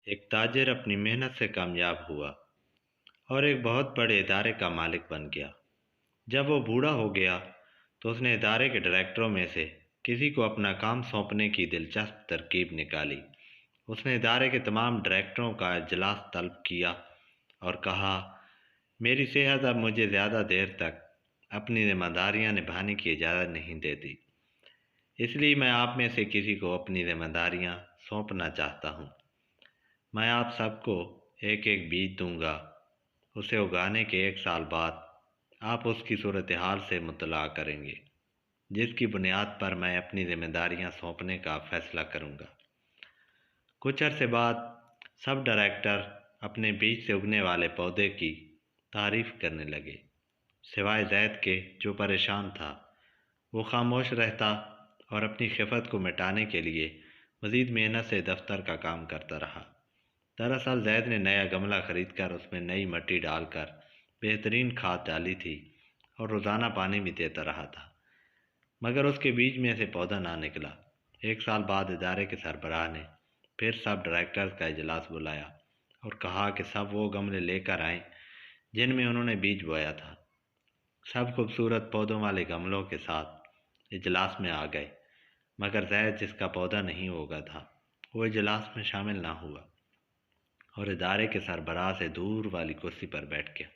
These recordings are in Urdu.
ایک تاجر اپنی محنت سے کامیاب ہوا اور ایک بہت بڑے ادارے کا مالک بن گیا۔ جب وہ بوڑھا ہو گیا تو اس نے ادارے کے ڈائریکٹروں میں سے کسی کو اپنا کام سونپنے کی دلچسپ ترکیب نکالی۔ اس نے ادارے کے تمام ڈائریکٹروں کا اجلاس طلب کیا اور کہا، میری صحت اب مجھے زیادہ دیر تک اپنی ذمہ داریاں نبھانے کی اجازت نہیں دیتی، اس لیے میں آپ میں سے کسی کو اپنی ذمہ داریاں سونپنا چاہتا ہوں۔ میں آپ سب کو ایک ایک بیج دوں گا۔ اسے اگانے کے 1 سال بعد آپ اس کی صورتحال سے مطلع کریں گے، جس کی بنیاد پر میں اپنی ذمہ داریاں سونپنے کا فیصلہ کروں گا۔ کچھ عرصے بعد سب ڈائریکٹر اپنے بیج سے اگنے والے پودے کی تعریف کرنے لگے، سوائے زید کے جو پریشان تھا۔ وہ خاموش رہتا اور اپنی خفت کو مٹانے کے لیے مزید محنت سے دفتر کا کام کرتا رہا۔ دراصل زید نے نیا گملہ خرید کر اس میں نئی مٹی ڈال کر بہترین کھاد ڈالی تھی اور روزانہ پانی بھی دیتا رہا تھا، مگر اس کے بیج میں سے پودا نہ نکلا۔ 1 سال بعد ادارے کے سربراہ نے پھر سب ڈائریکٹرز کا اجلاس بلایا اور کہا کہ سب وہ گملے لے کر آئیں جن میں انہوں نے بیج بویا تھا۔ سب خوبصورت پودوں والے گملوں کے ساتھ اجلاس میں آ گئے، مگر زید جس کا پودا نہیں ہوگا تھا وہ اجلاس میں شامل نہ ہوا اور ادارے کے سربراہ سے دور والی کرسی پر بیٹھ گیا۔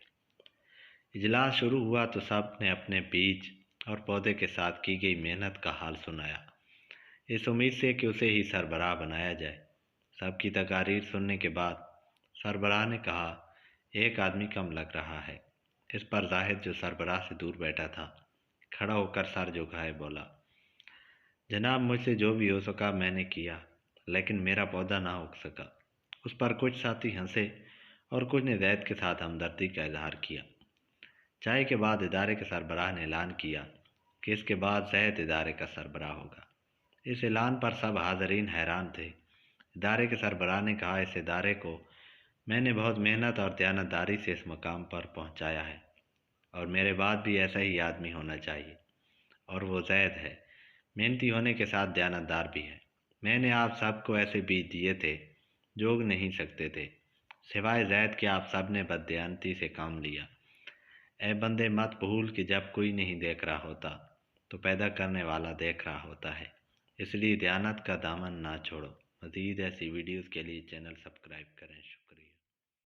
اجلاس شروع ہوا تو سب نے اپنے بیج اور پودے کے ساتھ کی گئی محنت کا حال سنایا، اس امید سے کہ اسے ہی سربراہ بنایا جائے۔ سب کی تقاریر سننے کے بعد سربراہ نے کہا، ایک آدمی کم لگ رہا ہے۔ اس پر زاہد جو سربراہ سے دور بیٹھا تھا کھڑا ہو کر سر جھکائے بولا، جناب مجھ سے جو بھی ہو سکا میں نے کیا، لیکن میرا پودا نہ اگ سکا۔ اس پر کچھ ساتھی ہنسے اور کچھ نے زید کے ساتھ ہمدردی کا اظہار کیا۔ چائے کے بعد ادارے کے سربراہ نے اعلان کیا کہ اس کے بعد زید ادارے کا سربراہ ہوگا۔ اس اعلان پر سب حاضرین حیران تھے۔ ادارے کے سربراہ نے کہا، اس ادارے کو میں نے بہت محنت اور دیانتداری سے اس مقام پر پہنچایا ہے اور میرے بعد بھی ایسا ہی آدمی ہونا چاہیے، اور وہ زید ہے، محنتی ہونے کے ساتھ دیانتدار بھی ہے۔ میں نے آپ سب کو ایسے بیج دیے تھے جو اگ نہیں سکتے تھے، سوائے زید کے آپ سب نے بددیانتی سے کام لیا۔ اے بندے مت بھول کہ جب کوئی نہیں دیکھ رہا ہوتا تو پیدا کرنے والا دیکھ رہا ہوتا ہے، اس لیے دیانت کا دامن نہ چھوڑو۔ مزید ایسی ویڈیوز کے لیے چینل سبسکرائب کریں۔